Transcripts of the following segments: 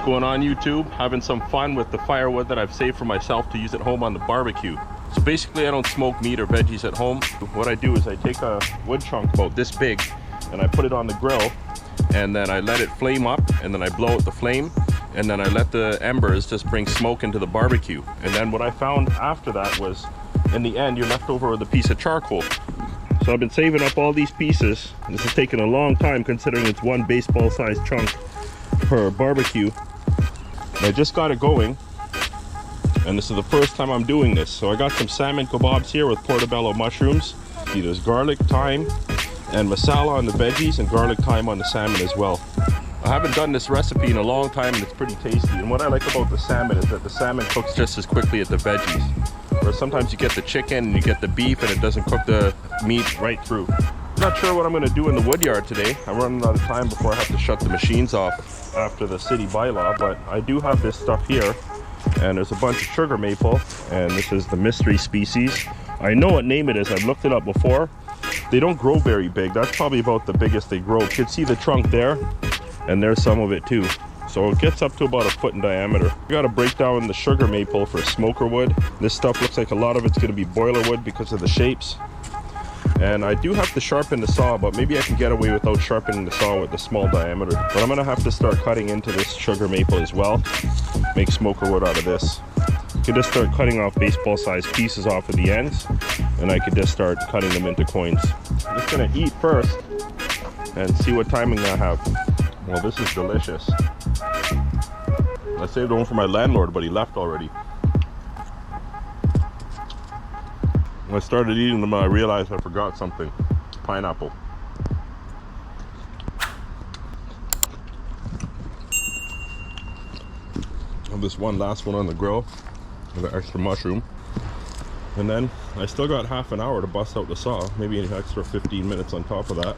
going on, YouTube? Having some fun with the firewood that I've saved for myself to use at home on the barbecue. So basically I don't smoke meat or veggies at home. What I do is I take a wood chunk about this big and I put it on the grill, and then I let it flame up, and then I blow out the flame, and then I let the embers just bring smoke into the barbecue. And then what I found after that was, in the end, you're left over with a piece of charcoal. So I've been saving up all these pieces. This has taken a long time considering it's one baseball sized chunk per barbecue. And I just got it going, and this is the first time I'm doing this. So I got some salmon kebabs here with portobello mushrooms. See, there's garlic, thyme, and masala on the veggies, and garlic thyme on the salmon as well. I haven't done this recipe in a long time, and it's pretty tasty. And what I like about the salmon is that the salmon cooks just as quickly as the veggies. Whereas sometimes you get the chicken and you get the beef and it doesn't cook the meat right through. I'm not sure what I'm going to do in the wood yard today. I'm running out of time before I have to shut the machines off after the city bylaw, but I do have this stuff here, and there's a bunch of sugar maple, and this is the mystery species. I know what name it is. I've looked it up before. They don't grow very big. That's probably about the biggest they grow. You can see the trunk there, and there's some of it too. So it gets up to about 1 foot in diameter. You got to break down the sugar maple for smoker wood. This stuff looks like a lot of it's going to be boiler wood because of the shapes. And I do have to sharpen the saw, but maybe I can get away without sharpening the saw with the small diameter. But I'm going to have to start cutting into this sugar maple as well. Make smoker wood out of this. You can just start cutting off baseball sized pieces off of the ends, and I could just start cutting them into coins. I'm just going to eat first and see what timing I have. Well, this is delicious. I saved one for my landlord, but he left already. When I started eating them, I realized I forgot something. Pineapple. I have this one last one on the grill with an extra mushroom. And then I still got half an hour to bust out the saw, maybe an extra 15 minutes on top of that.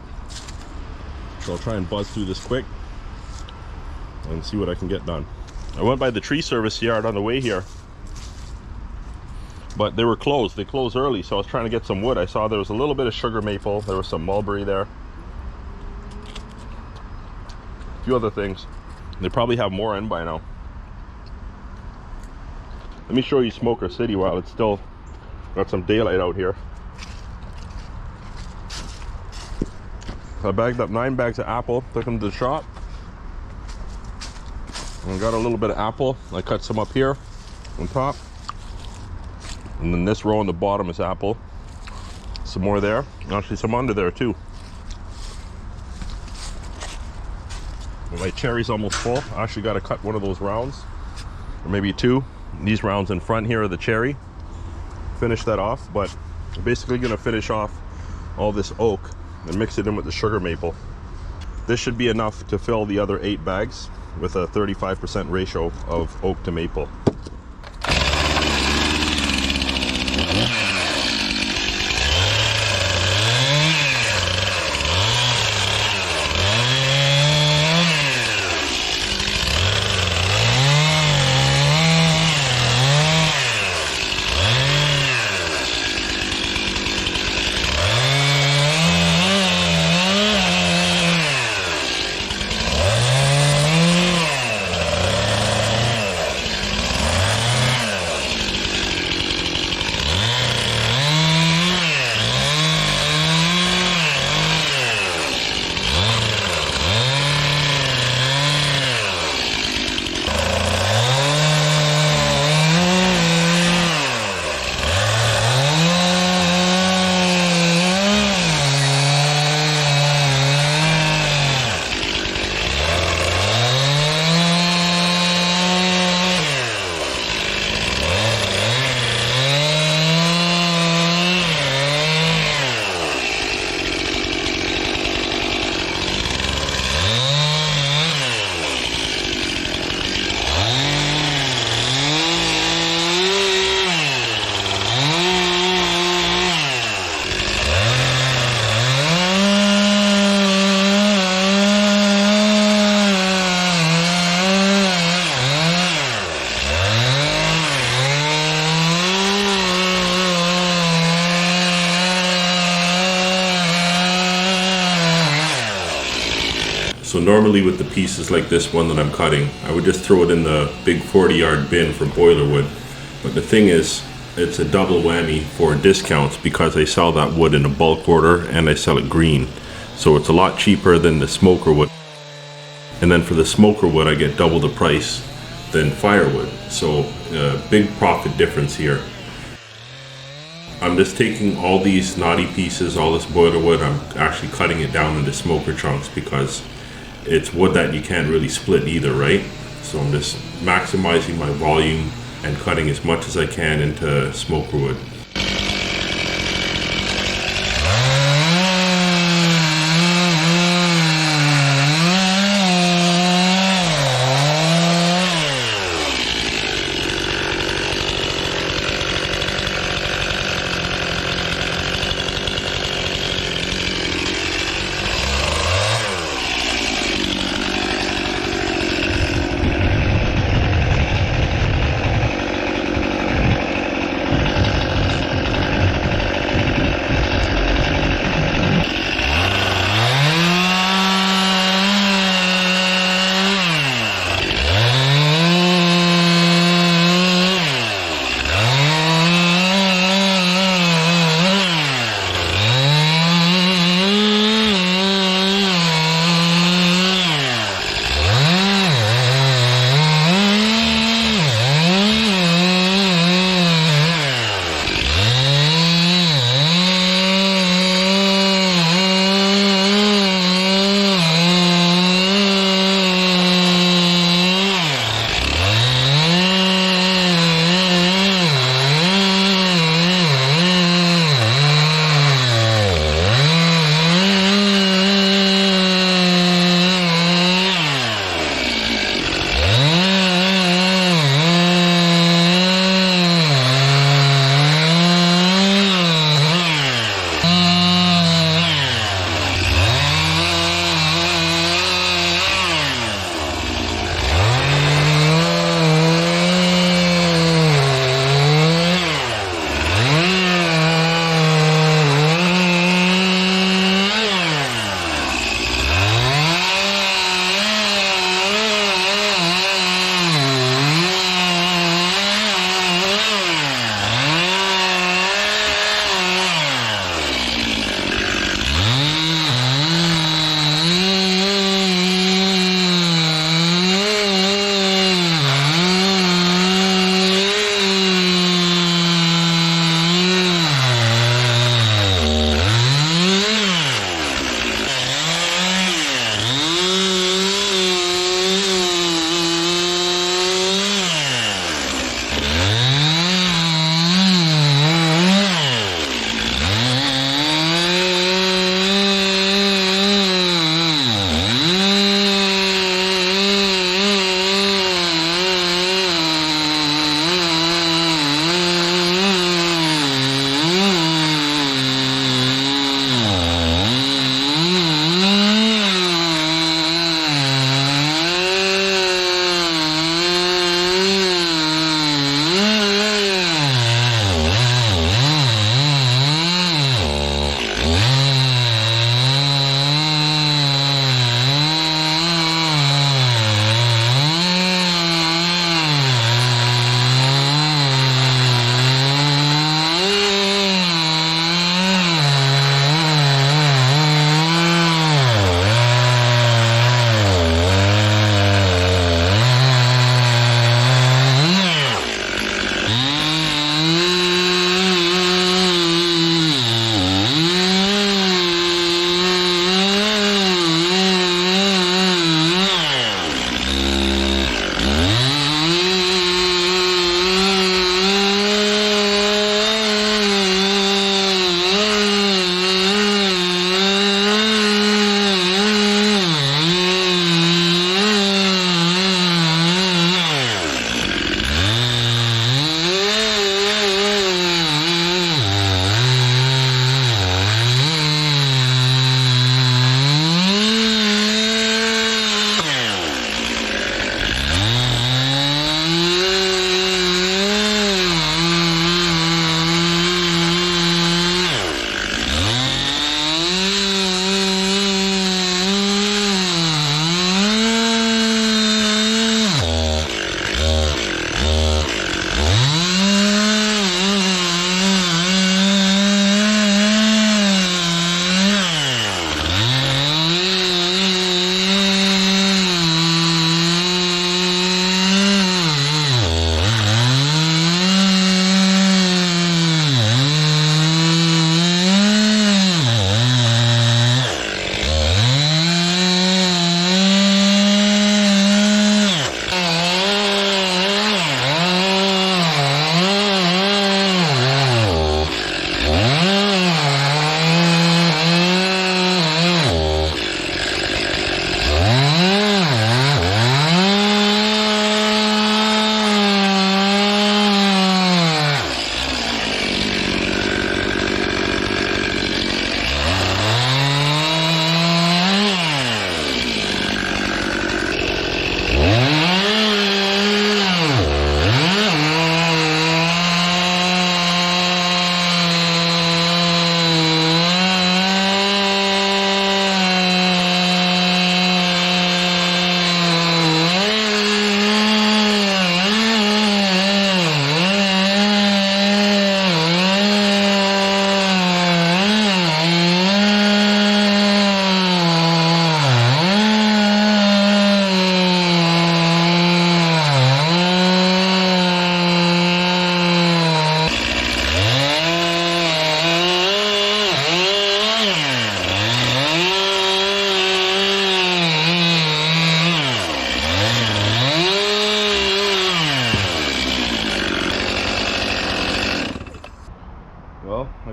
So I'll try and buzz through this quick and see what I can get done. I went by the tree service yard on the way here, but they were closed. They closed early, so I was trying to get some wood. I saw there was a little bit of sugar maple, there was some mulberry there, a few other things. They probably have more in by now. Let me show you Smoker City while it's still got some daylight out here. I bagged up 9 bags of apple, took them to the shop, and got a little bit of apple. I cut some up here on top, and then this row on the bottom is apple. Some more there, actually some under there too. My cherry's almost full. I actually got to cut one of those rounds, or maybe 2. These rounds in front here are the cherry. Finish that off, but I'm basically going to finish off all this oak and mix it in with the sugar maple. This should be enough to fill the other 8 bags with a 35% ratio of oak to maple. normally with the pieces like this one that I'm cutting, I would just throw it in the big 40-yard bin for boiler wood. But the thing is, it's a double whammy for discounts because I sell that wood in a bulk order and I sell it green. So it's a lot cheaper than the smoker wood. And then for the smoker wood, I get double the price than firewood. So big profit difference here. I'm just taking all these knotty pieces, all this boiler wood, I'm actually cutting it down into smoker chunks because it's wood that you can't really split either, right? So I'm just maximizing my volume and cutting as much as I can into smoker wood.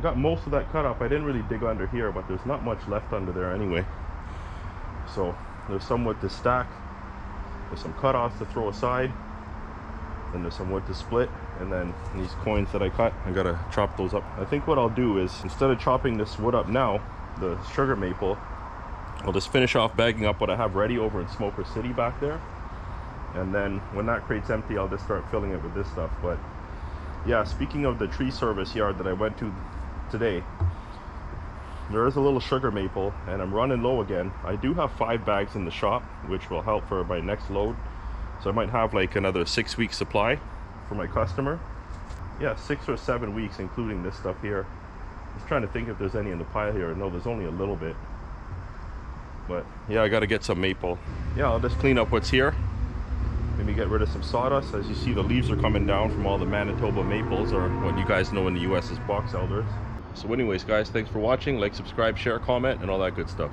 got most of that cut up. I didn't really dig under here, but there's not much left under there anyway. So there's some wood to stack, there's some cut-offs to throw aside, and there's some wood to split, and then these coins that I cut, I gotta chop those up. I think what I'll do is, instead of chopping this wood up now, the sugar maple, I'll just finish off bagging up what I have ready over in Smoker City back there, and then when that crate's empty, I'll just start filling it with this stuff. But yeah, speaking of the tree service yard that I went to today, there is a little sugar maple and I'm running low again. I do have 5 bags in the shop, which will help for my next load, so I might have like another 6 weeks supply for my customer. Yeah, 6 or 7 weeks including this stuff here. Just trying to think if there's any in the pile here. No, there's only a little bit, but yeah, I got to get some maple. Yeah, I'll just clean up what's here, maybe get rid of some sawdust. As you see, the leaves are coming down from all the Manitoba maples, or what you guys know in the US as box elders. So anyways guys, thanks for watching. Like, subscribe, share, comment, and all that good stuff.